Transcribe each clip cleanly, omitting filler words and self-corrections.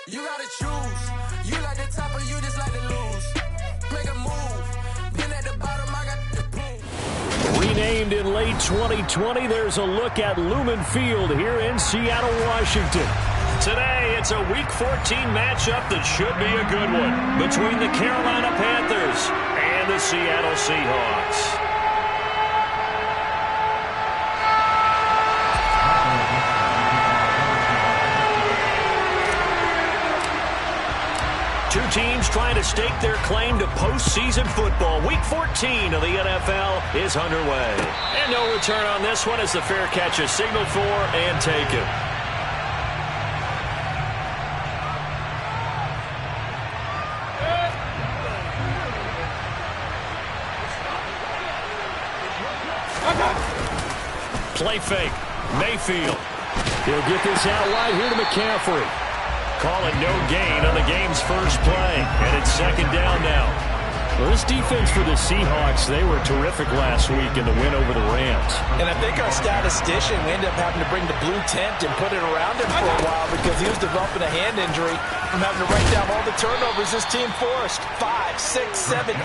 You gotta choose. You like the top or you just like to lose. Make a move. Been at the bottom, I got the proof. Renamed in late 2020, there's a look at Lumen Field here in Seattle, Washington. Today, it's a Week 14 matchup that should be a good one between the Carolina Panthers and the Seattle Seahawks. Two teams trying to stake their claim to postseason football. Week 14 of the NFL is underway. And no return on this one as the fair catch is signaled for and taken. Play fake. Mayfield. He'll get this out wide here to McCaffrey. Call it no gain on the game's first play. And it's second down now. Well, this defense for the Seahawks, they were terrific last week in the win over the Rams. And I think our statistician, we ended up having to bring the blue tent and put it around him for a while because he was developing a hand injury from having to write down all the turnovers this team forced. 5, 6, 7, 8.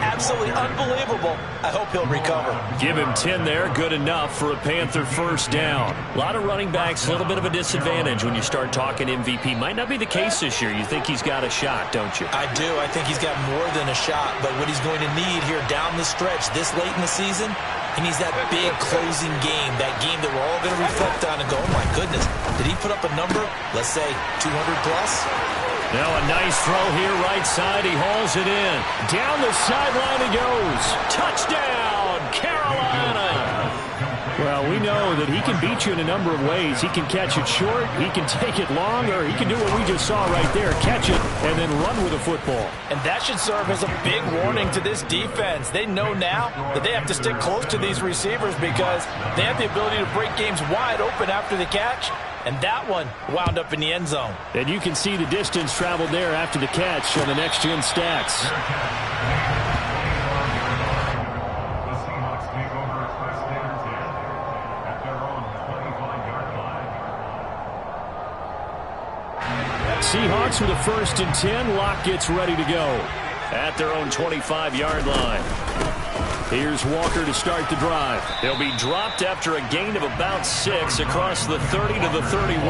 Absolutely unbelievable. I hope he'll recover. Give him 10 there. Good enough for a Panther first down. A lot of running backs, a little bit of a disadvantage when you start talking MVP. Might not be the case this year. You think he's got a shot, don't you? I do. I think he's got more than a shot. But what he's going to need here down the stretch this late in the season, he needs that big closing game, that game that we're all going to reflect on and go, oh my goodness, did he put up a number, let's say 200 plus? Now a nice throw here, right side. He hauls it in. Down the sideline he goes. Touchdown, Carolina. Well, we know that he can beat you in a number of ways. He can catch it short, he can take it long, or he can do what we just saw right there, catch it and then run with the football. And that should serve as a big warning to this defense. They know now that they have to stick close to these receivers because they have the ability to break games wide open after the catch. And that one wound up in the end zone. And you can see the distance traveled there after the catch on the next-gen stats. Seahawks with a 1st and 10. Locke gets ready to go at their own 25-yard line. Here's Walker to start the drive. They'll be dropped after a gain of about 6 across the 30 to the 31.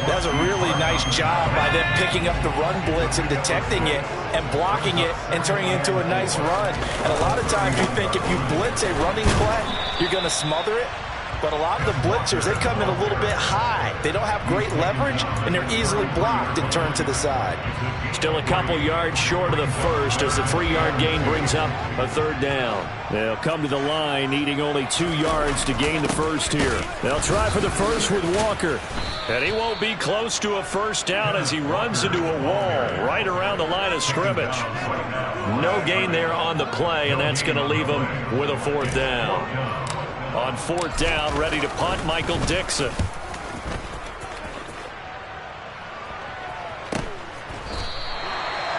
That was a really nice job by them picking up the run blitz and detecting it and blocking it and turning it into a nice run. And a lot of times you think if you blitz a running play, you're going to smother it. But a lot of the blitzers, they come in a little bit high. They don't have great leverage, and they're easily blocked and turned to the side. Still a couple yards short of the first as the 3-yard gain brings up a 3rd down. They'll come to the line, needing only 2 yards to gain the first here. They'll try for the first with Walker. And he won't be close to a first down as he runs into a wall right around the line of scrimmage. No gain there on the play, and that's going to leave him with a 4th down. On 4th down, ready to punt, Michael Dixon.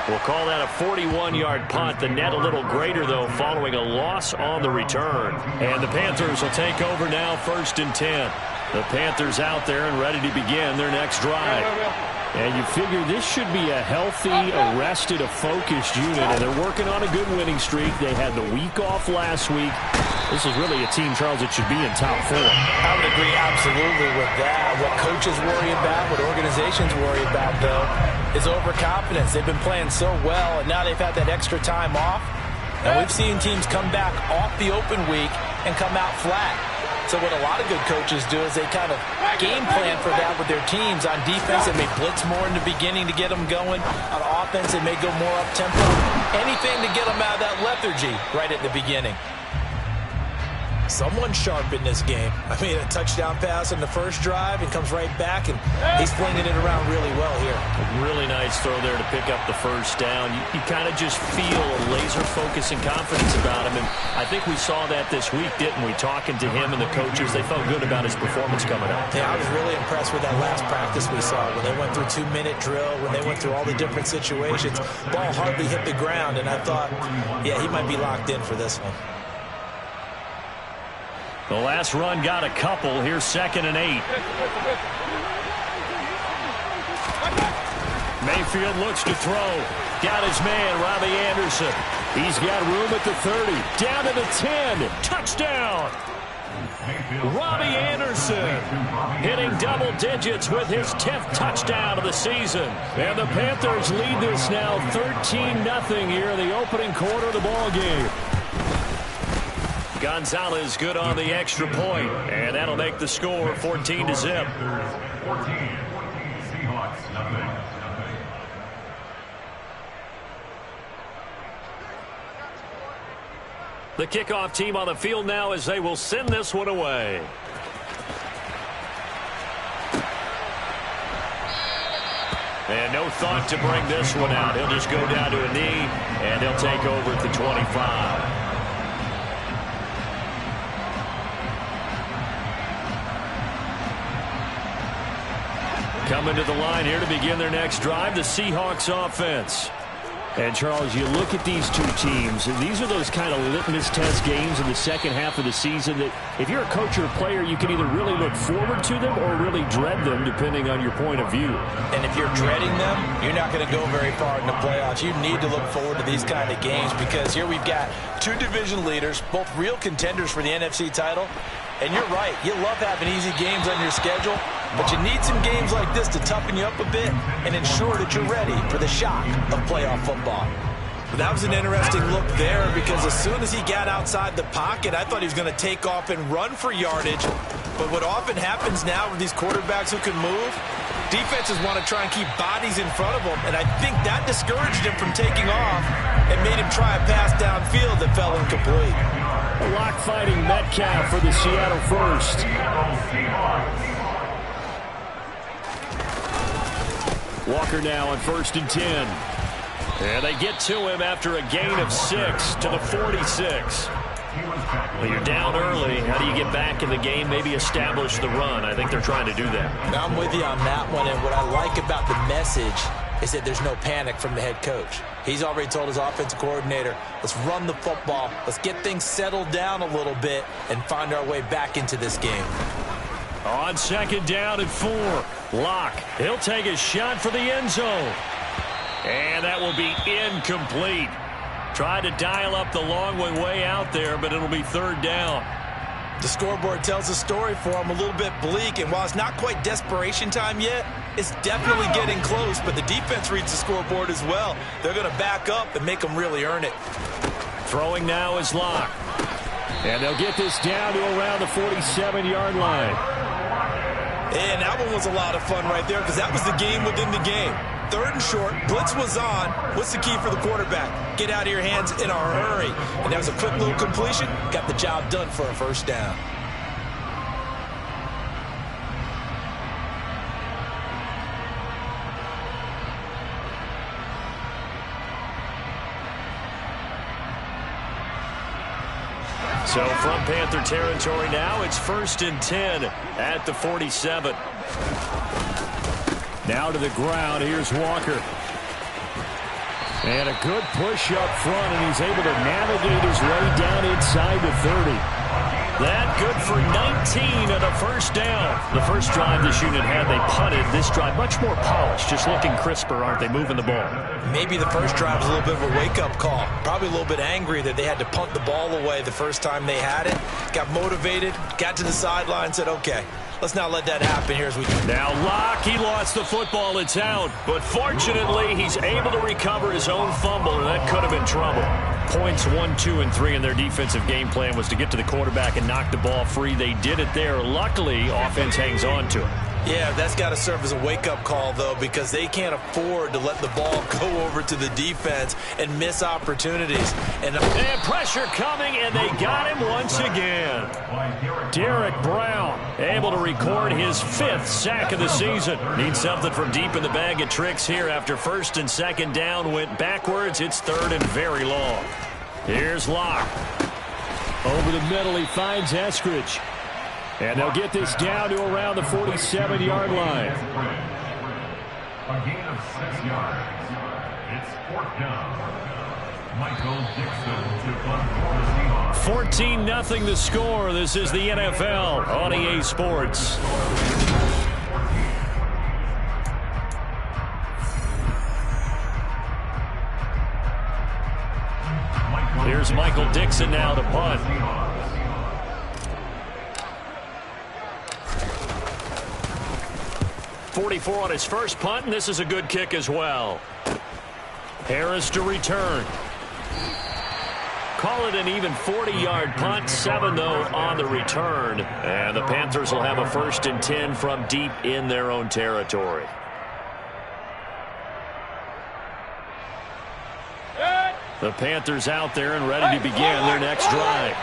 We'll call that a 41-yard punt. The net a little greater, though, following a loss on the return. And the Panthers will take over now, 1st and 10. The Panthers out there and ready to begin their next drive. And you figure this should be a healthy, arrested, a focused unit, and they're working on a good winning streak. They had the week off last week. This is really a team, Charles, that should be in top 4. I would agree absolutely with that. What coaches worry about, what organizations worry about, though, is overconfidence. They've been playing so well, and now they've had that extra time off. And we've seen teams come back off the open week and come out flat. So what a lot of good coaches do is they kind of game plan for that with their teams. On defense, they may blitz more in the beginning to get them going. On offense, they may go more up-tempo. Anything to get them out of that lethargy right at the beginning. Someone sharp in this game. I mean, a touchdown pass on the first drive and comes right back, and he's flinging it around really well here. A really nice throw there to pick up the first down. You kind of just feel a laser focus and confidence about him, and I think we saw that this week, didn't we? Talking to him and the coaches, they felt good about his performance coming up. Yeah, I was really impressed with that last practice we saw when they went through 2-minute drill, when they went through all the different situations. Ball hardly hit the ground, and I thought, yeah, he might be locked in for this one. The last run got a couple. Here's 2nd and 8. Mayfield looks to throw. Got his man, Robbie Anderson. He's got room at the 30. Down to the 10. Touchdown. Robbie Anderson hitting double digits with his 10th touchdown of the season. And the Panthers lead this now 13-0 here in the opening quarter of the ball game. Gonzalez good on the extra point, and that'll make the score 14-0. 14, Seahawks, nothing. The kickoff team on the field now as they will send this one away. And no thought to bring this one out. He'll just go down to a knee, and they'll take over at the 25. Coming to the line here to begin their next drive, the Seahawks offense. And, Charles, you look at these two teams, and these are those kind of litmus test games in the second half of the season that if you're a coach or a player, you can either really look forward to them or really dread them, depending on your point of view. And if you're dreading them, you're not going to go very far in the playoffs. You need to look forward to these kind of games because here we've got two division leaders, both real contenders for the NFC title. And you're right, you love having easy games on your schedule, but you need some games like this to toughen you up a bit and ensure that you're ready for the shock of playoff football. That was an interesting look there because as soon as he got outside the pocket, I thought he was going to take off and run for yardage. But what often happens now with these quarterbacks who can move, defenses want to try and keep bodies in front of them, and I think that discouraged him from taking off and made him try a pass downfield that fell incomplete. A lock-fighting Metcalf for the Seattle first. Walker now on 1st and 10. And they get to him after a gain of 6 to the 46. Well, you're down early. How do you get back in the game, maybe establish the run? I think they're trying to do that. I'm with you on that one, and what I like about the message is that there's no panic from the head coach. He's already told his offensive coordinator, let's run the football, let's get things settled down a little bit and find our way back into this game. On 2nd down and 4, Locke. He'll take a shot for the end zone. And that will be incomplete. Tried to dial up the long one way out there, but it'll be 3rd down. The scoreboard tells a story for him, a little bit bleak, and while it's not quite desperation time yet, it's definitely getting close, but the defense reads the scoreboard as well. They're going to back up and make them really earn it. Throwing now is Locke. And they'll get this down to around the 47-yard line. And that one was a lot of fun right there because that was the game within the game. 3rd and short, blitz was on. What's the key for the quarterback? Get out of your hands in a hurry. And that was a quick little completion. Got the job done for a 1st down. So from Panther territory now, it's 1st and 10 at the 47. Now to the ground, here's Walker. And a good push up front, and he's able to navigate his way down inside the 30. That good for 19 and a 1st down. The first drive this unit had, they punted. This drive, much more polished, just looking crisper, aren't they, moving the ball? Maybe the first drive was a little bit of a wake-up call. Probably a little bit angry that they had to punt the ball away the first time they had it. Got motivated, got to the sideline, said, okay, let's not let that happen here as we go. Now Locke, he lost the football, it's out. But fortunately, he's able to recover his own fumble, and that could have been trouble. Points 1, 2, and 3 in their defensive game plan was to get to the quarterback and knock the ball free. They did it there. Luckily, offense hangs on to it. Yeah, that's got to serve as a wake-up call, though, because they can't afford to let the ball go over to the defense and miss opportunities. And pressure coming, and they got him once again. Derek Brown able to record his 5th sack of the season. Needs something from deep in the bag of tricks here after 1st and 2nd down went backwards. It's 3rd and very long. Here's Locke. Over the middle, he finds Eskridge. And they'll get this down to around the 47-yard line. A gain of 6 yards. It's 4th down. Michael Dixon to punt for the Seahawks. 14-0 the score. This is the NFL on EA Sports. Here's Michael Dixon now to punt. 44 on his first punt, and this is a good kick as well. Harris to return. Call it an even 40-yard punt. 7, though, on the return. And the Panthers will have a 1st and 10 from deep in their own territory. The Panthers out there and ready to begin their next drive.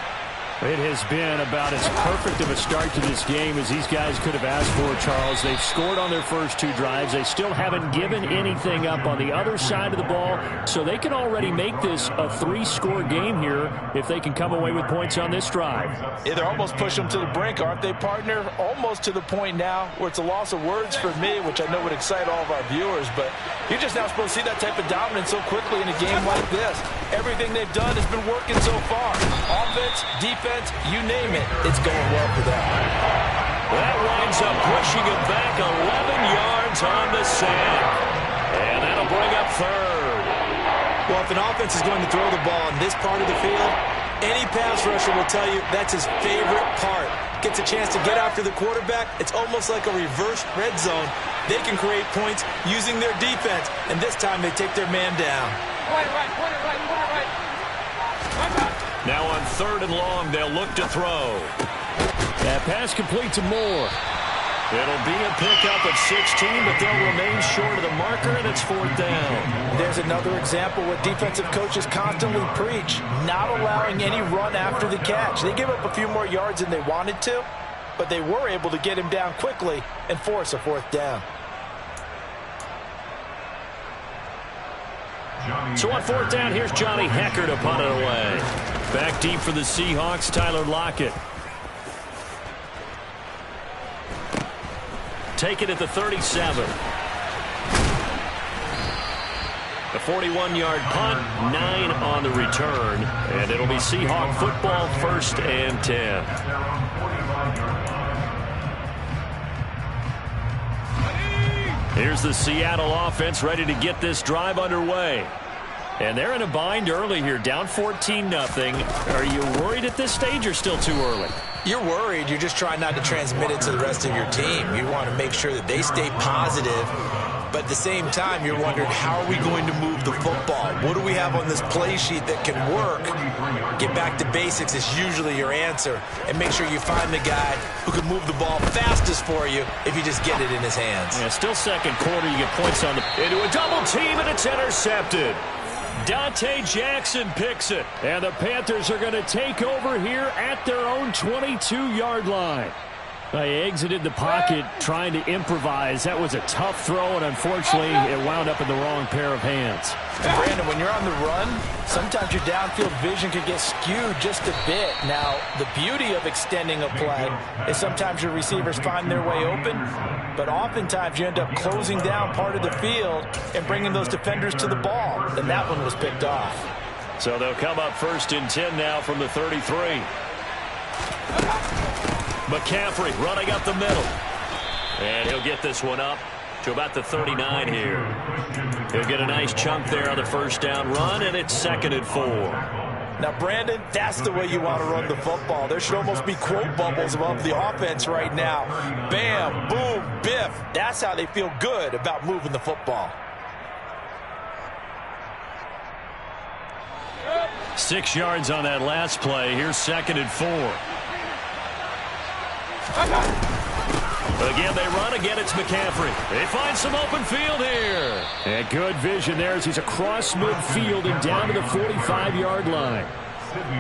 It has been about as perfect of a start to this game as these guys could have asked for, Charles. They've scored on their first 2 drives. They still haven't given anything up on the other side of the ball, so they can already make this a 3-score game here if they can come away with points on this drive. Yeah, they're almost pushing them to the brink, aren't they, partner? Almost to the point now where it's a loss of words for me, which I know would excite all of our viewers, but you're just now supposed to see that type of dominance so quickly in a game like this. Everything they've done has been working so far. Offense, defense, you name it, it's going well for them. That winds up pushing it back 11 yards on the sack. And that'll bring up 3rd. Well, if an offense is going to throw the ball in this part of the field, any pass rusher will tell you that's his favorite part. Gets a chance to get after the quarterback. It's almost like a reverse red zone. They can create points using their defense, and this time they take their man down. Now on 3rd and long, they'll look to throw. That pass complete to Moore. It'll be a pickup of 16, but they'll remain short of the marker, and it's 4th down. There's another example what defensive coaches constantly preach, not allowing any run after the catch. They give up a few more yards than they wanted to, but they were able to get him down quickly and force a 4th down. So on 4th down, here's Johnny Hecker to punt it away. Back deep for the Seahawks, Tyler Lockett. Take it at the 37. A 41-yard punt, 9 on the return, and it'll be Seahawk football, 1st and 10. Here's the Seattle offense ready to get this drive underway. And they're in a bind early here, down 14-0. Are you worried at this stage or still too early? You're worried. You're just trying not to transmit it to the rest of your team. You want to make sure that they stay positive. But at the same time, you're wondering, how are we going to move the football? What do we have on this play sheet that can work? Get back to basics is usually your answer. And make sure you find the guy who can move the ball fastest for you if you just get it in his hands. Yeah, still 2nd quarter. You get points on into a double team, and it's intercepted. Dante Jackson picks it. And the Panthers are going to take over here at their own 22-yard line. They exited the pocket trying to improvise. That was a tough throw, and unfortunately, it wound up in the wrong pair of hands. And Brandon, when you're on the run, sometimes your downfield vision can get skewed just a bit. Now, the beauty of extending a play is sometimes your receivers find their way open, but oftentimes you end up closing down part of the field and bringing those defenders to the ball, and that one was picked off. So they'll come up 1st and 10 now from the 33. McCaffrey running up the middle. And he'll get this one up to about the 39 here. He'll get a nice chunk there on the 1st down run, and it's 2nd and 4. Now, Brandon, that's the way you want to run the football. There should almost be quote bubbles above the offense right now. Bam, boom, biff. That's how they feel good about moving the football. 6 yards on that last play. Here's 2nd and 4. Again, they run. Again, it's McCaffrey. They find some open field here. And good vision there as he's across midfield and down to the 45-yard line.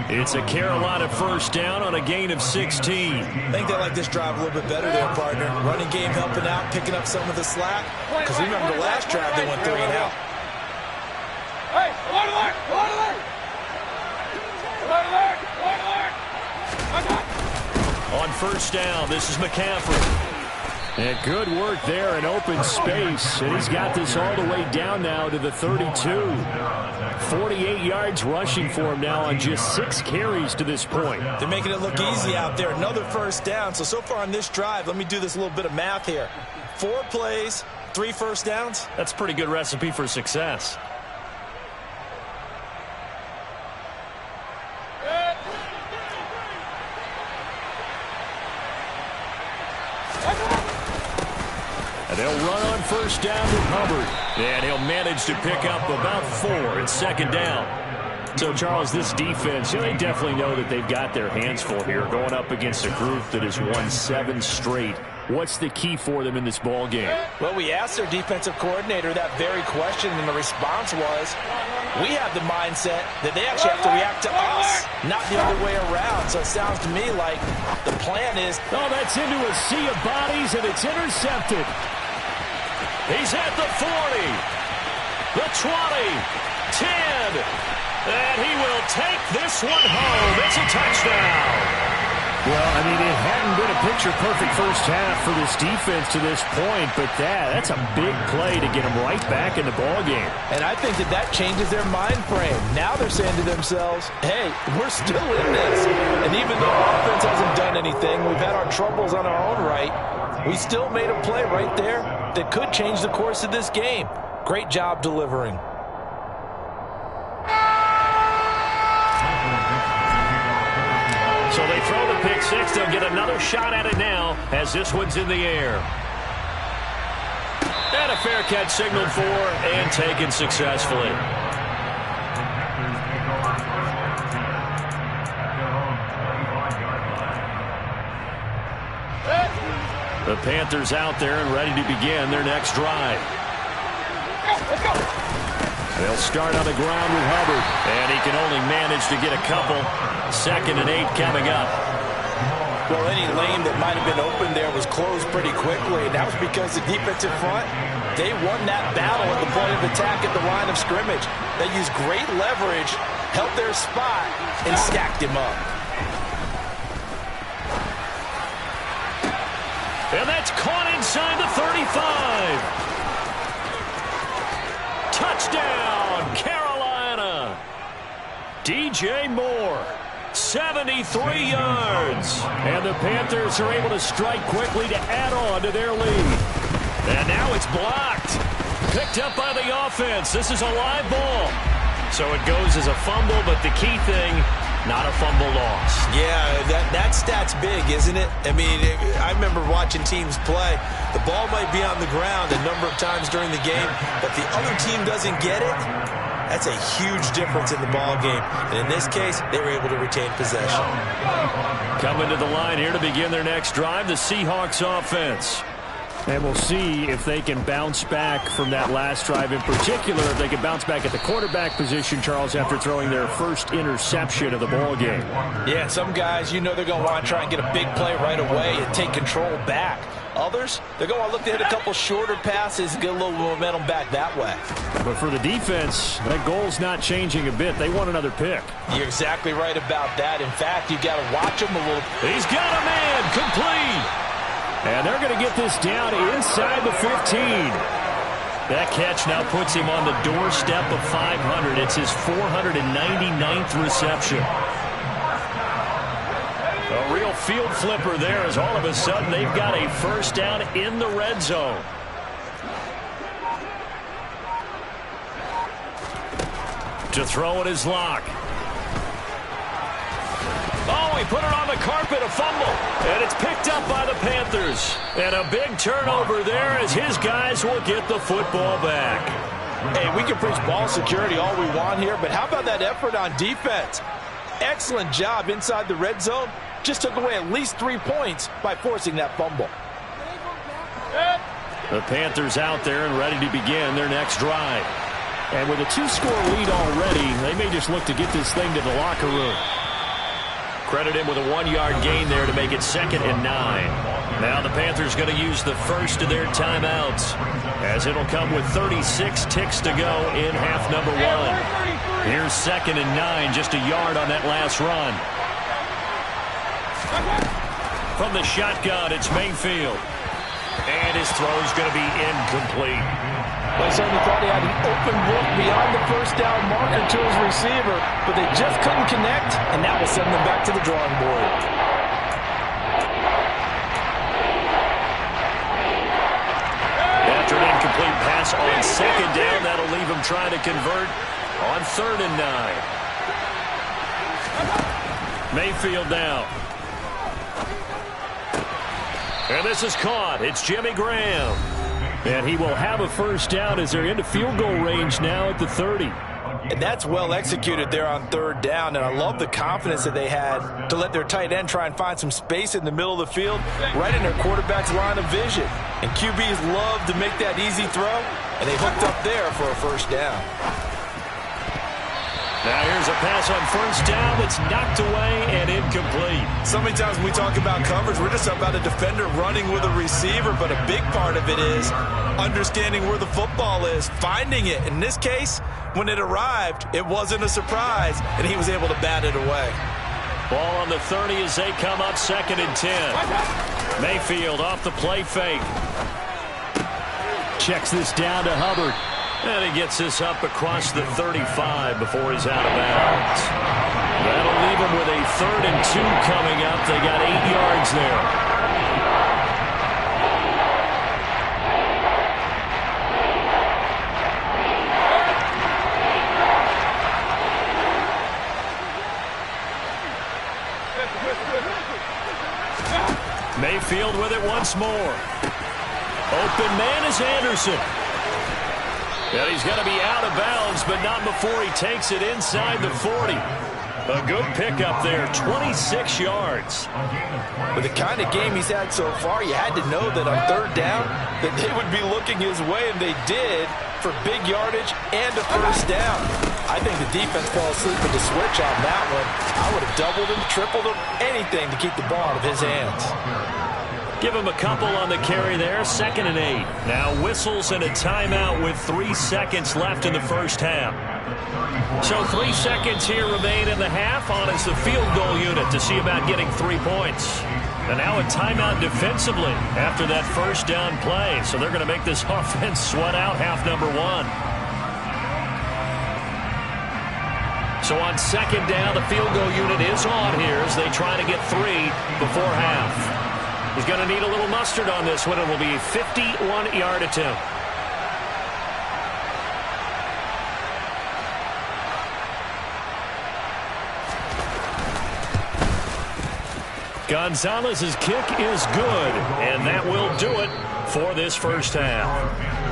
It's a Carolina 1st down on a gain of 16. I think they like this drive a little bit better there, partner. Running game helping out, picking up some of the slack. Because remember the last drive, they went 3 and out. Hey, line alert! Line alert! Line alert! Line alert! On 1st down, this is McCaffrey. And good work there in open space. And he's got this all the way down now to the 32. 48 yards rushing for him now on just 6 carries to this point. They're making it look easy out there. Another 1st down. So far on this drive, let me do this little bit of math here. 4 plays, 3 1st downs. That's a pretty good recipe for success. And they'll run on first down with Hubbard. And he'll manage to pick up about 4. It's second down. So, Charles, this defense, they definitely know that they've got their hands full here going up against a group that has won 7 straight. What's the key for them in this ball game? Well, we asked their defensive coordinator that very question, and the response was, we have the mindset that they actually have to react to us, not the other way around. So it sounds to me like the plan is... Oh, that's into a sea of bodies, and it's intercepted. He's at the 40, the 20, 10, and he will take this one home. It's a touchdown. Well, I mean, it hadn't been a picture-perfect first half for this defense to this point, but that's a big play to get them right back in the ballgame. And I think that changes their mind frame. Now they're saying to themselves, hey, we're still in this. And even though offense hasn't done anything, we've had our troubles on our own right, we still made a play right there that could change the course of this game. Great job delivering. So they throw the pick six. They'll get another shot at it now as this one's in the air. And a fair catch signaled for and taken successfully. The Panthers out there and ready to begin their next drive. Let's go. They'll start on the ground with Hubbard, and he can only manage to get a couple. 2nd and 8 coming up. Well, any lane that might have been open there was closed pretty quickly, and that was because the defensive front, they won that battle at the point of attack at the line of scrimmage. They used great leverage, held their spot, and stacked him up. And that's caught inside the 35. Touchdown, Carolina. DJ Moore, 73 yards. And the Panthers are able to strike quickly to add on to their lead. And now it's blocked. Picked up by the offense. This is a live ball. So it goes as a fumble, but the key thing, not a fumble loss. Yeah, that stat's big, isn't it? I mean, I remember watching teams play. The ball might be on the ground a number of times during the game, but the other team doesn't get it. That's a huge difference in the ball game. And in this case, they were able to retain possession. Coming to the line here to begin their next drive, the Seahawks offense. And we'll see if they can bounce back from that last drive in particular, if they can bounce back at the quarterback position, Charles, after throwing their first interception of the ball game. Yeah, some guys, you know they're going to want to try and get a big play right away and take control back. Others, they're going to look to hit a couple shorter passes and get a little momentum back that way. But for the defense, that goal's not changing a bit. They want another pick. You're exactly right about that. In fact, you got to watch him a little. He's got a man, complete. And they're going to get this down inside the 15. That catch now puts him on the doorstep of 500. It's his 499th reception. A real field flipper there as all of a sudden they've got a first down in the red zone. To throw it is Locke. Oh, he put it on the carpet, a fumble. And it's picked up by the Panthers. And a big turnover there as his guys will get the football back. Hey, we can preach ball security all we want here, but how about that effort on defense? Excellent job inside the red zone. Just took away at least 3 points by forcing that fumble. The Panthers out there and ready to begin their next drive. And with a 2-score lead already, they may just look to get this thing to the locker room. Credit him with a 1-yard gain there to make it 2nd and 9. Now the Panthers going to use the first of their timeouts, as it'll come with 36 ticks to go in half number 1. Here's 2nd and 9, just a yard on that last run. From the shotgun, it's Mayfield. And his throw's going to be incomplete. Well, certainly thought he had an open look beyond the first down marker to his receiver, but they just couldn't connect, and that will send them back to the drawing board. After an incomplete pass on 2nd down, that'll leave him trying to convert on 3rd and 9. Mayfield now. And this is caught. It's Jimmy Graham. And he will have a first down as they're into field goal range now at the 30. And that's well executed there on third down, and I love the confidence that they had to let their tight end try and find some space in the middle of the field, right in their quarterback's line of vision. And QBs love to make that easy throw, and they hooked up there for a first down. Now here's a pass on first down that's knocked away and incomplete. So many times when we talk about coverage, we're just talking about a defender running with a receiver, but a big part of it is understanding where the football is, finding it. In this case, when it arrived, it wasn't a surprise, and he was able to bat it away. Ball on the 30 as they come up 2nd and 10. Mayfield off the play fake. Checks this down to Hubbard. And he gets this up across the 35 before he's out of bounds. That'll leave him with a 3rd and 2 coming up. They got 8 yards there. Mayfield with it once more. Open man is Anderson. And he's going to be out of bounds, but not before he takes it inside the 40. A good pickup there, 26 yards. With the kind of game he's had so far, you had to know that on third down that they would be looking his way, and they did for big yardage and a first down. I think the defense fell asleep with the switch on that one. I would have doubled him, tripled him, anything to keep the ball out of his hands. Give him a couple on the carry there, 2nd and 8. Now whistles and a timeout with 3 seconds left in the first half. So 3 seconds here remain in the half. On is the field goal unit to see about getting 3 points. And now a timeout defensively after that first down play. So they're going to make this offense sweat out half number 1. So on 2nd down, the field goal unit is on here as they try to get 3 before half. He's going to need a little mustard on this one. It will be a 51-yard attempt. Gonzalez's kick is good, and that will do it for this first half.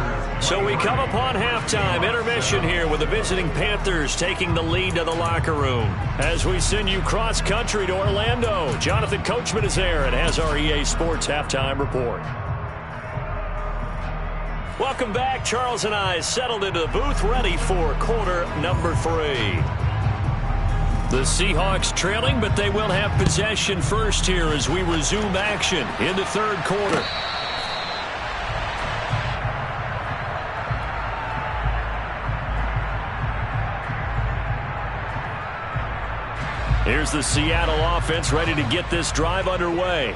So we come upon halftime intermission here with the visiting Panthers taking the lead to the locker room. As we send you cross-country to Orlando, Jonathan Coachman is there and has our EA Sports halftime report. Welcome back. Charles and I settled into the booth ready for quarter number 3. The Seahawks trailing, but they will have possession first here as we resume action in the third quarter. Here's the Seattle offense ready to get this drive underway.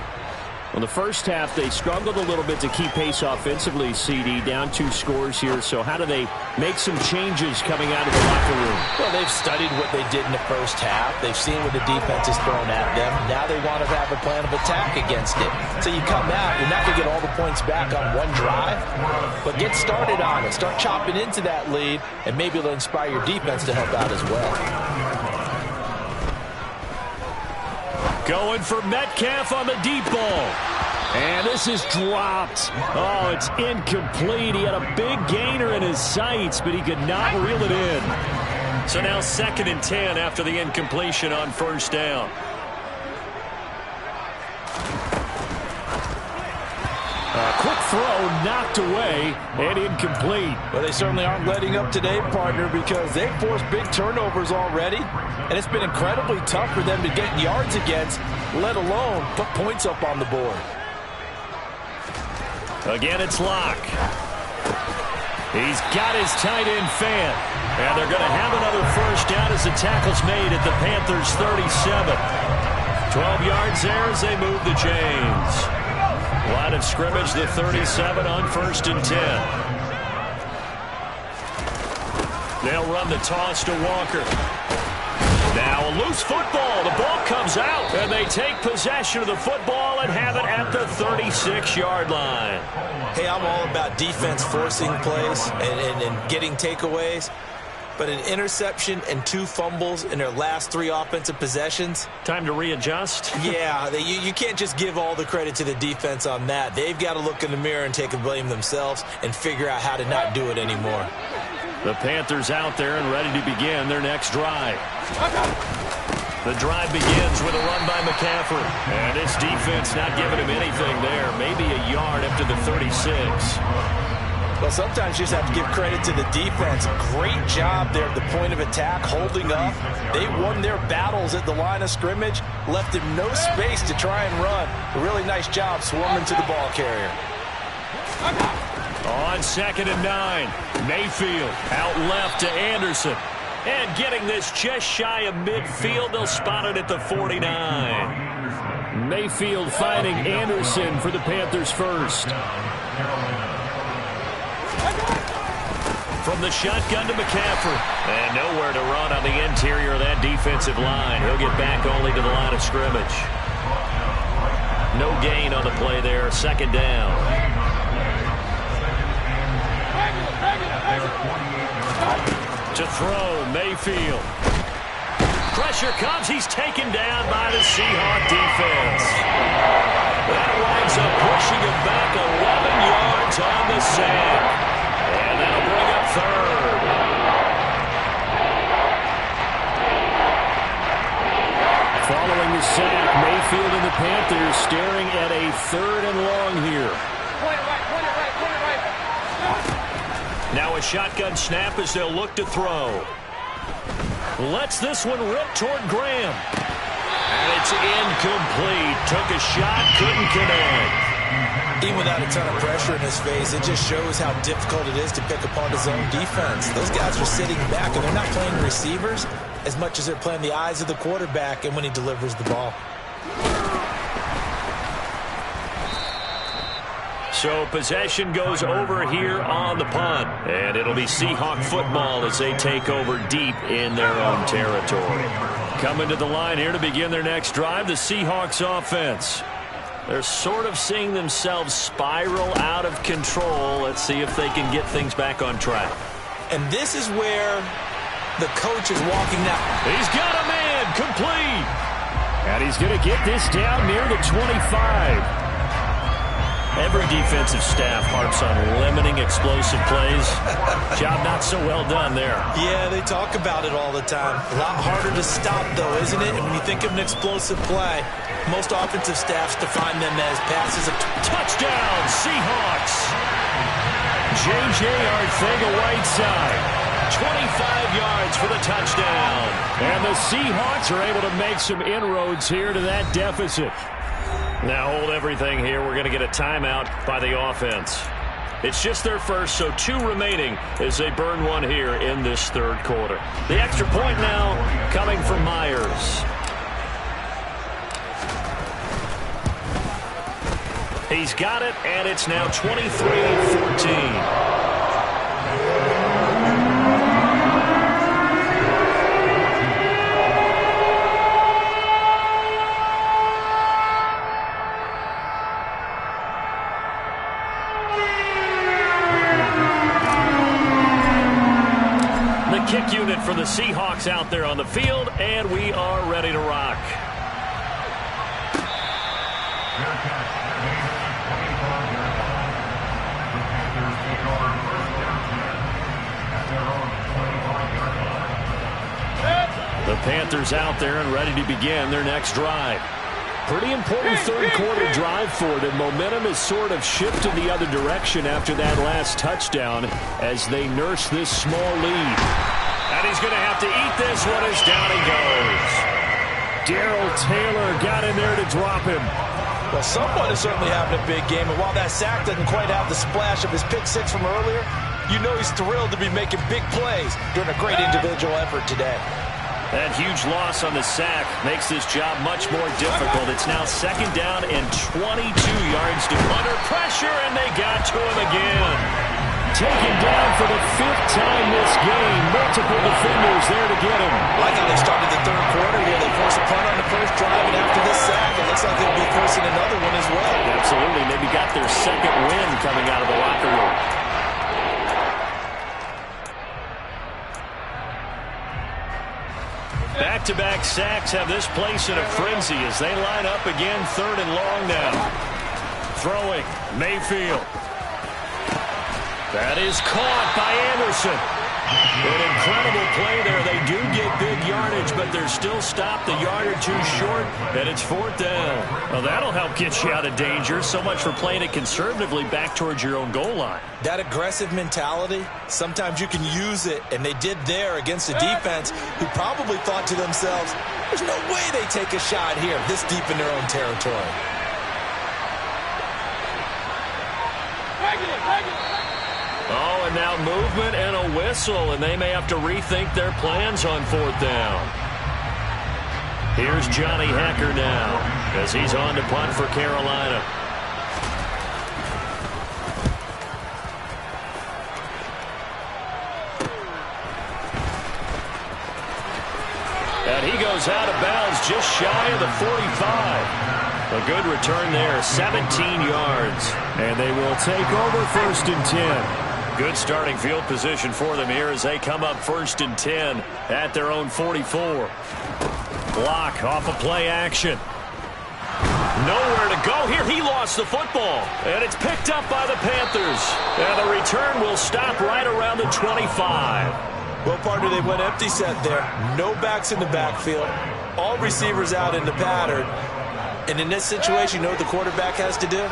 Well, the first half, they struggled a little bit to keep pace offensively, CD, down 2 scores here. So how do they make some changes coming out of the locker room? Well, they've studied what they did in the first half. They've seen what the defense has thrown at them. Now they want to have a plan of attack against it. So you come out, you're not going to get all the points back on one drive, but get started on it. Start chopping into that lead, and maybe it'll inspire your defense to help out as well. Going for Metcalf on the deep ball. And this is dropped. Oh, it's incomplete. He had a big gainer in his sights, but he could not reel it in. So now 2nd and 10 after the incompletion on first down. A quick throw knocked away and incomplete. Well, they certainly aren't letting up today, partner, because they've forced big turnovers already, and it's been incredibly tough for them to get yards against, let alone put points up on the board. Again, it's Locke. He's got his tight end fan, and they're going to have another first down as the tackle's made at the Panthers' 37. 12 yards there as they move the chains. Line of scrimmage, the 37 on 1st and 10. They'll run the toss to Walker. Now a loose football. The ball comes out, and they take possession of the football and have it at the 36-yard line. Hey, I'm all about defense forcing plays and getting takeaways. but an interception and 2 fumbles in their last 3 offensive possessions. Time to readjust? Yeah, you can't just give all the credit to the defense on that. They've got to look in the mirror and take the blame themselves and figure out how to not do it anymore. The Panthers out there and ready to begin their next drive. The drive begins with a run by McCaffrey. And this defense not giving him anything there. Maybe a yard up to the 36. Well, sometimes you just have to give credit to the defense. Great job there at the point of attack, holding up. They won their battles at the line of scrimmage, left him no space to try and run. A really nice job swarming to the ball carrier. On 2nd and 9, Mayfield out left to Anderson. And getting this just shy of midfield, they'll spot it at the 49. Mayfield finding Anderson for the Panthers first. From the shotgun to McCaffrey. And nowhere to run on the interior of that defensive line. He'll get back only to the line of scrimmage. No gain on the play there. 2nd down. To throw, Mayfield. Pressure comes. He's taken down by the Seahawks defense. That winds up pushing him back 11 yards on the sack. And that'll bring up 3rd. Following the sack, Mayfield and the Panthers staring at a 3rd and long here. Now a shotgun snap as they'll look to throw. Lets this one rip toward Graham. And it's incomplete. Took a shot, couldn't connect. Even without a ton of pressure in his face, it just shows how difficult it is to pick apart his own defense. Those guys are sitting back, and they're not playing receivers as much as they're playing the eyes of the quarterback and when he delivers the ball. So possession goes over here on the punt. And it'll be Seahawk football as they take over deep in their own territory. Coming to the line here to begin their next drive, the Seahawks offense. They're sort of seeing themselves spiral out of control. Let's see if they can get things back on track. And this is where the coach is walking now. He's got a man complete. And he's going to get this down near the 25. Every defensive staff harps on limiting explosive plays. Job not so well done there. Yeah, they talk about it all the time. A lot harder to stop, though, isn't it? And when you think of an explosive play, most offensive staffs define them as passes of touchdown, Seahawks. J.J. Arcega-Whiteside. 25 yards for the touchdown. And the Seahawks are able to make some inroads here to that deficit. Now hold everything here. We're going to get a timeout by the offense. It's just their first, so 2 remaining as they burn one here in this 3rd quarter. The extra point now coming from Myers. He's got it, and it's now 23-14. Kick unit for the Seahawks out there on the field, and we are ready to rock. The Panthers out there and ready to begin their next drive. Pretty important 3rd quarter drive for them. Momentum has sort of shifted the other direction after that last touchdown as they nurse this small lead. And he's going to have to eat this one as down he goes. Darrell Taylor got in there to drop him. Well, someone is certainly having a big game, and while that sack doesn't quite have the splash of his pick 6 from earlier, you know he's thrilled to be making big plays during a great individual effort today. That huge loss on the sack makes this job much more difficult. It's now 2nd down and 22 yards to under pressure, and they got to him again. Taken down for the 5th time this game. Multiple defenders there to get him. Like how they started the 3rd quarter here. They forced a punt on the first drive, and after this sack, it looks like they'll be forcing another one as well. Absolutely. Maybe got their 2nd win coming out of the locker room. back-to-back sacks have this place in a frenzy as they line up again 3rd and long now. Throwing, Mayfield. That is caught by Anderson. An incredible play there. They do get big yardage, but they're still stopped a yard or two short, and it's 4th down. Well, that'll help get you out of danger. So much for playing it conservatively back towards your own goal line. That aggressive mentality, sometimes you can use it, and they did there against a defense who probably thought to themselves, there's no way they take a shot here this deep in their own territory. Oh, and now movement and a whistle, and they may have to rethink their plans on 4th down. Here's Johnny Hecker now as he's on to punt for Carolina. And he goes out of bounds just shy of the 45. A good return there, 17 yards. And they will take over 1st and 10. Good starting field position for them here as they come up 1st and 10 at their own 44. Block off of play action. Nowhere to go here. He lost the football. And it's picked up by the Panthers. And the return will stop right around the 25. Well, partner, they went empty set there. No backs in the backfield. All receivers out in the pattern. And in this situation, you know what the quarterback has to do?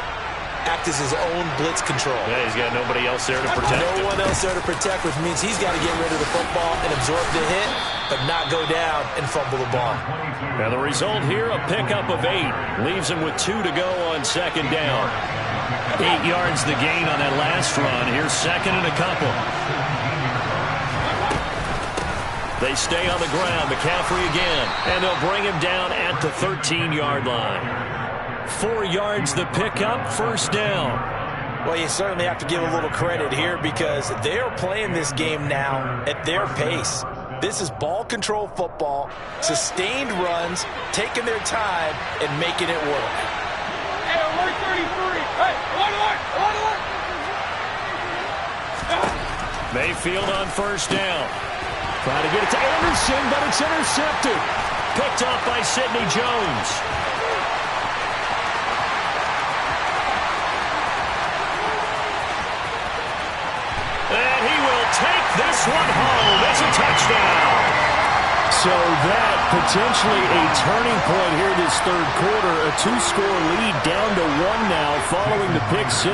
Act as his own blitz control. Yeah, he's got nobody else there to protect him. No one else there to protect, which means he's got to get rid of the football and absorb the hit, but not go down and fumble the ball. Now the result here, a pickup of 8. Leaves him with 2 to go on 2nd down. 8 yards the gain on that last run. Here's 2nd and a couple. They stay on the ground. McCaffrey again. And they'll bring him down at the 13-yard line. 4 yards the pickup, 1st down. Well, you certainly have to give a little credit here because they're playing this game now at their pace. This is ball control football, sustained runs, taking their time and making it work. Hey, alert 33. Hey, alert. Mayfield on 1st down. Trying to get it to Anderson, but it's intercepted. Picked off by Sidney Jones. And he will take this one home. It's a touchdown. So that potentially a turning point here this 3rd quarter. A 2-score lead down to 1 now following the pick 6.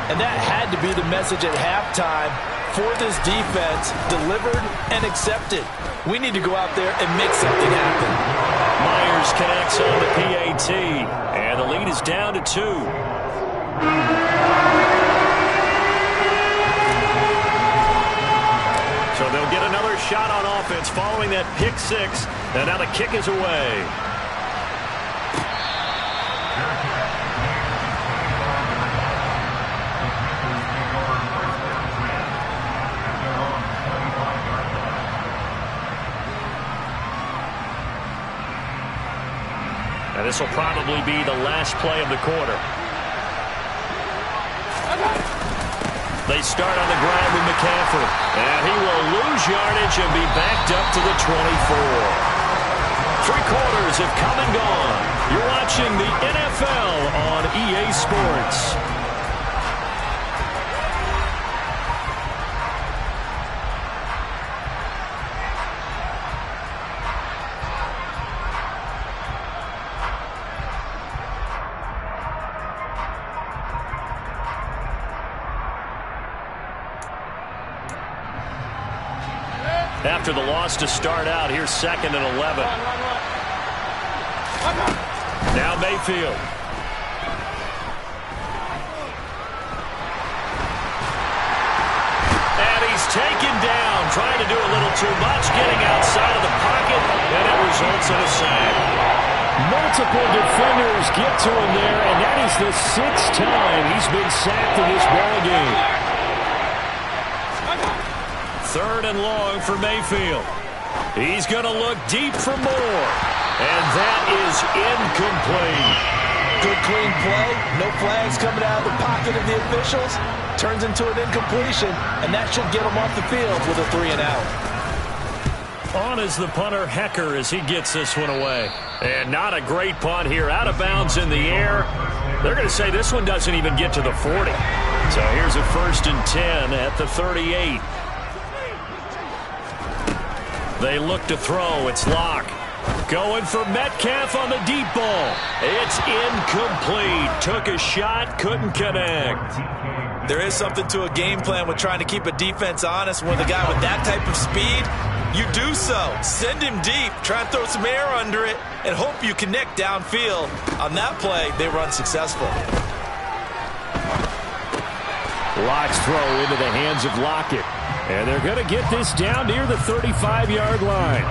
And that had to be the message at halftime for this defense, delivered and accepted. We need to go out there and make something happen. Myers connects on the PAT, and the lead is down to 2. So they'll get another shot on offense following that pick 6, and now the kick is away. And this will probably be the last play of the quarter. They start on the ground with McCaffrey. And he will lose yardage and be backed up to the 24. 3 quarters have come and gone. You're watching the NFL on EA Sports. After the loss to start out, here's 2nd and 11. Now Mayfield. And he's taken down, trying to do a little too much, getting outside of the pocket, and it results in a sack. Multiple defenders get to him there, and that is the 6th time he's been sacked in this ballgame. 3rd and long for Mayfield. He's going to look deep for more. And that is incomplete. Good clean play. No flags coming out of the pocket of the officials. Turns into an incompletion, and that should get him off the field with a 3 and out. On is the punter, Hecker, as he gets this one away. And not a great punt here. Out of bounds in the air. They're going to say this one doesn't even get to the 40. So here's a 1st and 10 at the 38. They look to throw. It's Locke. Going for Metcalf on the deep ball. It's incomplete. Took a shot, couldn't connect. There is something to a game plan with trying to keep a defense honest. When the guy with that type of speed, you do so. Send him deep. Try and throw some air under it and hope you connect downfield. On that play, they run successful. Locke's throw into the hands of Lockett. And they're going to get this down near the 35-yard line.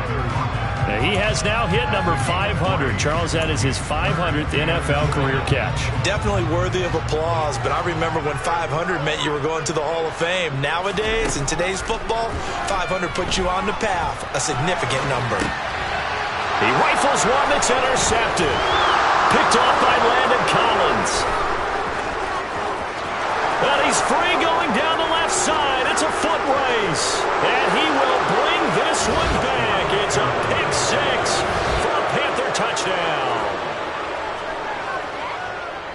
Now, he has now hit number 500. Charles, that is his 500th NFL career catch. Definitely worthy of applause, but I remember when 500 meant you were going to the Hall of Fame. Nowadays, in today's football, 500 puts you on the path, a significant number. He rifles one that's intercepted. Picked off by Landon Collins. And he's free going down the left side. It's a foot race. And he will bring this one back. It's a pick six for a Panther touchdown.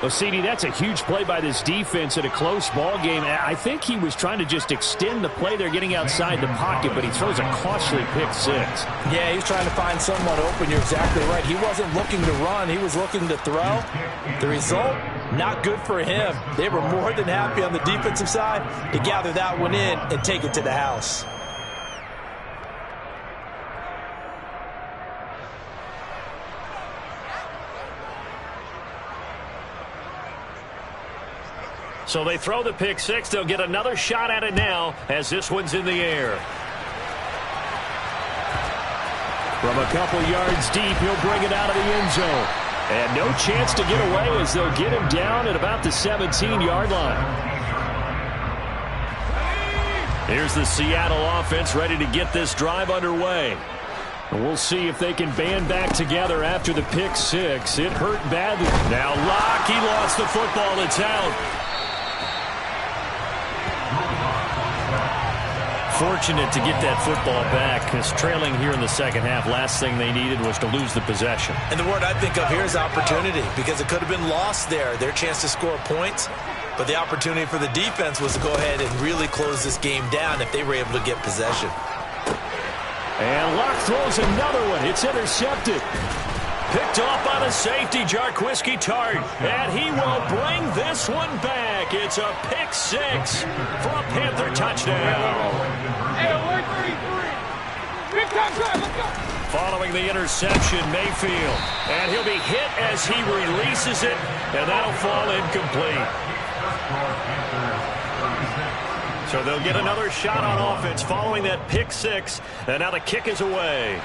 Well, CD, that's a huge play by this defense in a close ball game. I think he was trying to just extend the play. They're getting outside the pocket, but he throws a costly pick six. Yeah, he's trying to find someone open. You're exactly right. He wasn't looking to run. He was looking to throw. The result, not good for him. They were more than happy on the defensive side to gather that one in and take it to the house. So they throw the pick six. They'll get another shot at it now as this one's in the air. From a couple yards deep, he'll bring it out of the end zone. And no chance to get away as they'll get him down at about the 17-yard line. Here's the Seattle offense ready to get this drive underway. And we'll see if they can band back together after the pick six. It hurt badly. Now Locke, he lost the football. It's out. Fortunate to get that football back, because trailing here in the second half, last thing they needed was to lose the possession. And the word I think of here is opportunity, because it could have been lost there, their chance to score points. But the opportunity for the defense was to go ahead and really close this game down if they were able to get possession. And Locke throws another one. It's intercepted. Picked off by the safety, Jarquiski Tart. And he will bring this one back. It's a pick six for a Panther touchdown. Hey, alert 33. Big time drive, let's go. Following the interception, Mayfield. And he'll be hit as he releases it. And that'll fall incomplete. So they'll get another shot on offense following that pick six. And now the kick is away.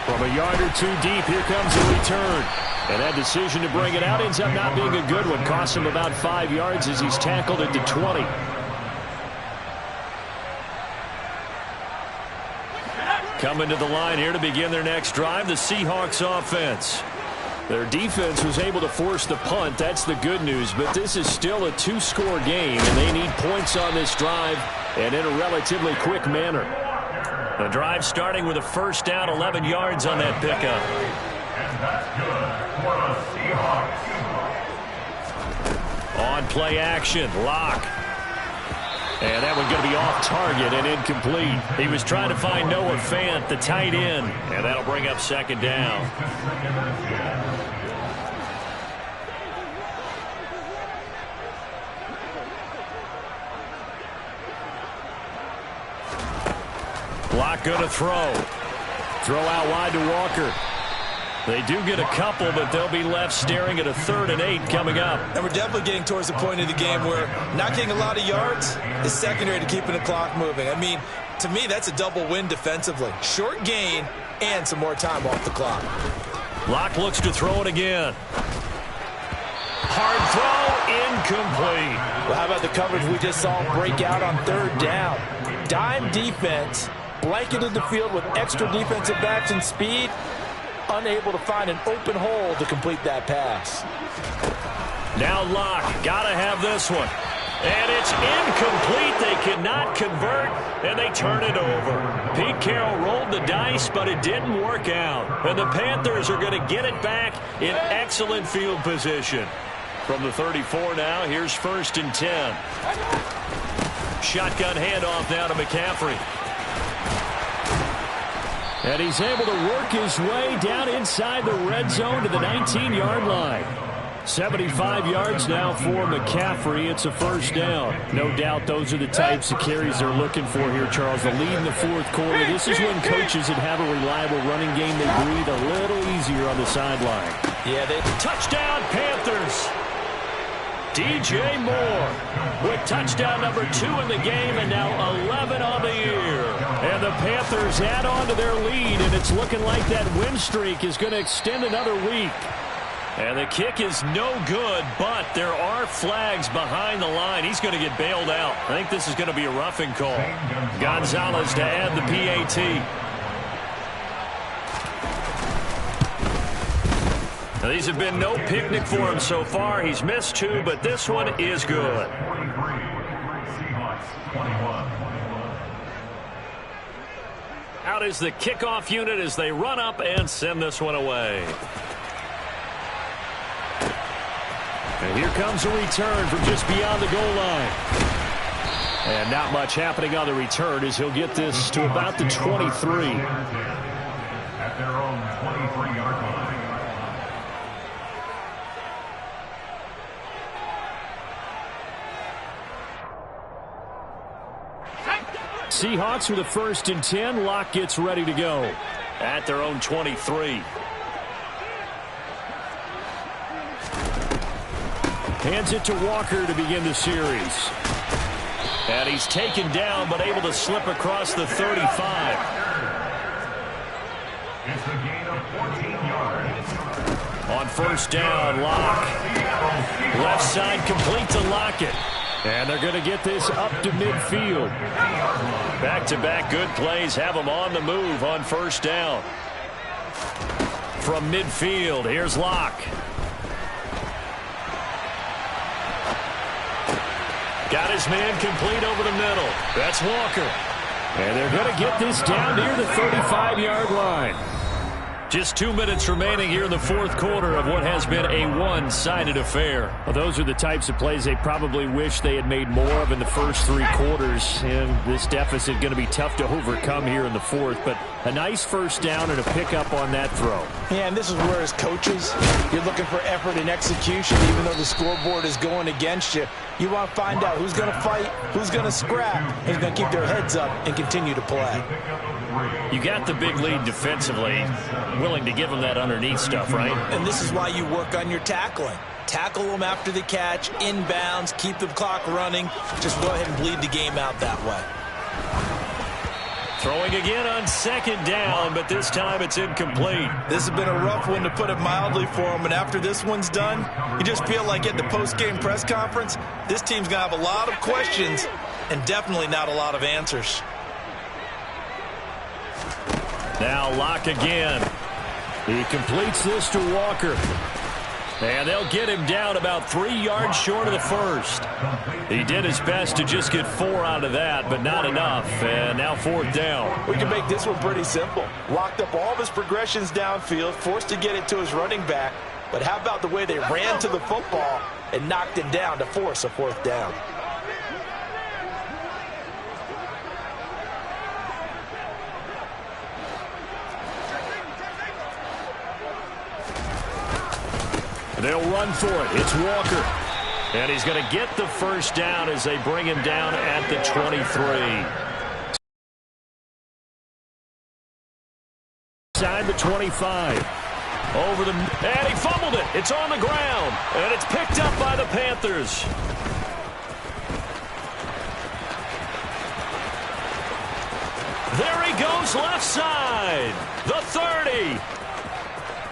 From a yard or two deep, here comes a return. And that decision to bring it out ends up not being a good one. Costs him about 5 yards as he's tackled at the 20. Coming to the line here to begin their next drive, the Seahawks offense. Their defense was able to force the punt. That's the good news. But this is still a two-score game, and they need points on this drive and in a relatively quick manner. The drive starting with a first down, 11 yards on that pickup. And that's good for the Seahawks. On play action, Locke. And that one going to be off target and incomplete. He was trying to find Noah Fant, the tight end. And that'll bring up second down. Locke going to throw. Throw out wide to Walker. They do get a couple, but they'll be left staring at a 3rd and 8 coming up. And we're definitely getting towards the point of the game where not getting a lot of yards is secondary to keeping the clock moving. I mean, to me, that's a double win defensively. Short gain and some more time off the clock. Locke looks to throw it again. Hard throw, incomplete. Well, how about the coverage we just saw break out on 3rd down? Dime defense, blanketed the field with extra defensive backs and speed. Unable to find an open hole to complete that pass. Now Locke, gotta have this one. And it's incomplete. They cannot convert, and they turn it over. Pete Carroll rolled the dice, but it didn't work out. And the Panthers are going to get it back in excellent field position. From the 34 now, here's 1st and 10. Shotgun handoff now to McCaffrey. And he's able to work his way down inside the red zone to the 19-yard line. 75 yards now for McCaffrey. It's a 1st down. No doubt those are the types of carries they're looking for here, Charles. The lead in the 4th quarter. This is when coaches that have a reliable running game, they breathe a little easier on the sideline. Yeah, touchdown Panthers. DJ Moore with touchdown number 2 in the game and now 11 on the year. And the Panthers add on to their lead, and it's looking like that win streak is going to extend another week. And the kick is no good, but there are flags behind the line. He's going to get bailed out. I think this is going to be a roughing call. Gonzalez to add the PAT. Now, these have been no picnic for him so far. He's missed 2, but this one is good. Seahawks 21. Out is the kickoff unit as they run up and send this one away. And here comes a return from just beyond the goal line. And not much happening on the return as he'll get this to about the 23. At their own 23-yard line. Seahawks with a 1st and 10. Locke gets ready to go at their own 23. Hands it to Walker to begin the series. And he's taken down but able to slip across the 35. It's a gain of 14 yards. On 1st down, Locke. Left side complete to Lockett. And they're going to get this up to midfield. Back-to-back good plays have them on the move on 1st down. From midfield, here's Locke. Got his man complete over the middle. That's Walker. And they're going to get this down near the 35-yard line. Just 2 minutes remaining here in the 4th quarter of what has been a one-sided affair. Well, those are the types of plays they probably wish they had made more of in the first 3 quarters. And this deficit going to be tough to overcome here in the 4th. But a nice 1st down and a pickup on that throw. Yeah, and this is where as coaches, you're looking for effort and execution even though the scoreboard is going against you. You want to find out who's going to fight, who's going to scrap, who's going to keep their heads up and continue to play. You got the big lead defensively. Willing to give them that underneath stuff, right? And this is why you work on your tackling. Tackle them after the catch, inbounds, keep the clock running. Just go ahead and bleed the game out that way. Throwing again on 2nd down, but this time it's incomplete. This has been a rough one, to put it mildly, for him. And after this one's done, you just feel like at the post-game press conference, this team's going to have a lot of questions and definitely not a lot of answers. Now Locke again. He completes this to Walker. And they'll get him down about 3 yards short of the 1st. He did his best to just get 4 out of that, but not enough. And now 4th down. We can make this one pretty simple. Locked up all of his progressions downfield, forced to get it to his running back. But how about the way they ran to the football and knocked him down to force a 4th down? They'll run for it. It's Walker. And he's going to get the 1st down as they bring him down at the 23. Inside the 25. Over the... And he fumbled it. It's on the ground. And it's picked up by the Panthers. There he goes left side. The 30.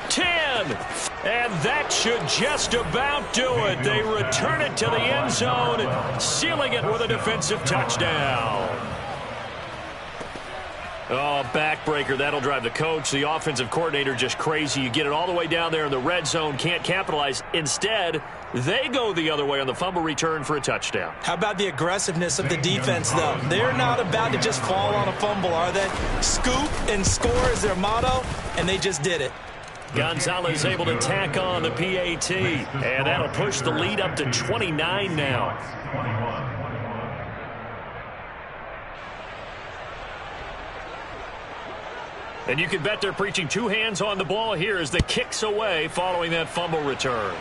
10. And that should just about do it. They return it to the end zone, sealing it with a defensive touchdown. Oh, backbreaker. That'll drive the coach, the offensive coordinator, just crazy. You get it all the way down there in the red zone, can't capitalize. Instead, they go the other way on the fumble return for a touchdown. How about the aggressiveness of the defense, though? They're not about to just fall on a fumble, are they? Scoop and score is their motto, and they just did it. Gonzalez able to tack on the PAT, and that'll push the lead up to 29 now. And you can bet they're preaching two hands on the ball here as the kick's away following that fumble return.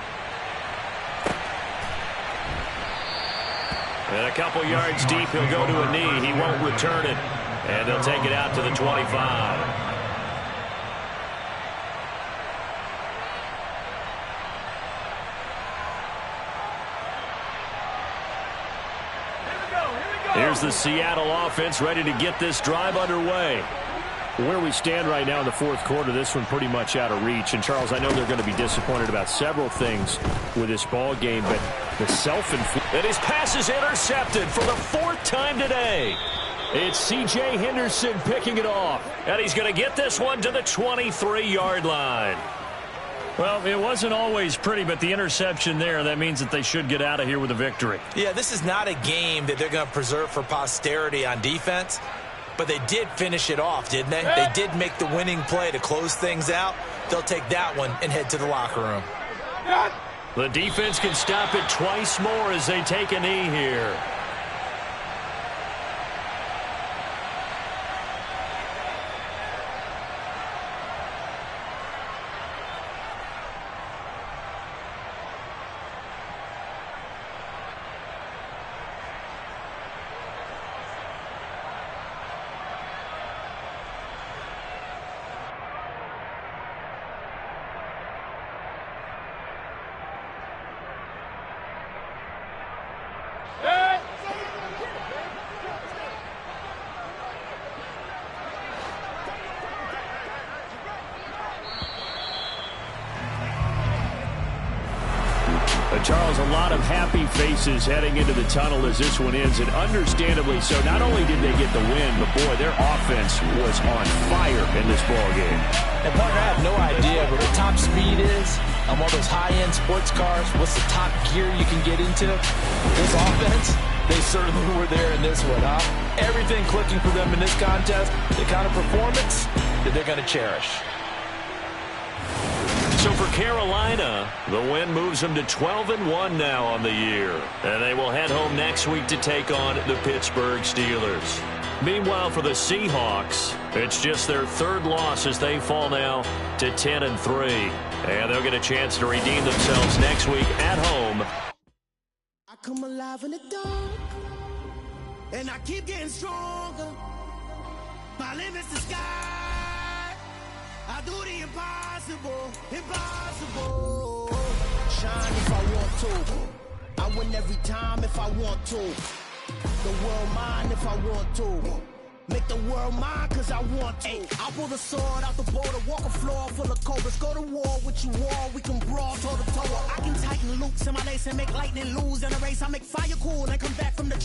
And a couple yards deep, he'll go to a knee. He won't return it. And they'll take it out to the 25. Here's the Seattle offense ready to get this drive underway. Where we stand right now in the fourth quarter, this one pretty much out of reach. And, Charles, I know they're going to be disappointed about several things with this ball game, but the self-inflicted. And his pass is intercepted for the fourth time today. It's C.J. Henderson picking it off. And he's going to get this one to the 23-yard line. Well, it wasn't always pretty, but the interception there, that means that they should get out of here with a victory. Yeah, this is not a game that they're going to preserve for posterity on defense. But they did finish it off, didn't they? They did make the winning play to close things out. They'll take that one and head to the locker room. The defense can stop it twice more as they take a knee here. Charles, a lot of happy faces heading into the tunnel as this one ends, and understandably so. Not only did they get the win, but, boy, their offense was on fire in this ball game. And, partner, I have no idea what the top speed is on one of those high-end sports cars. What's the top gear you can get into? This offense, they certainly were there in this one, huh? Everything clicking for them in this contest, the kind of performance that they're going to cherish. So for Carolina, the win moves them to 12-1 now on the year. And they will head home next week to take on the Pittsburgh Steelers. Meanwhile, for the Seahawks, it's just their third loss as they fall now to 10-3. And they'll get a chance to redeem themselves next week at home. I come alive in the dark, and I keep getting stronger. My limit's the sky. I do the impossible, impossible. Shine if I want to. I win every time if I want to. The world mine if I want to. Make the world mine cause I want to. I pull the sword out the border, walk a floor full of cobras. Go to war with you all, we can brawl toe to toe. I can tighten loops in my lace and make lightning lose in a race. I make fire cool and come back from the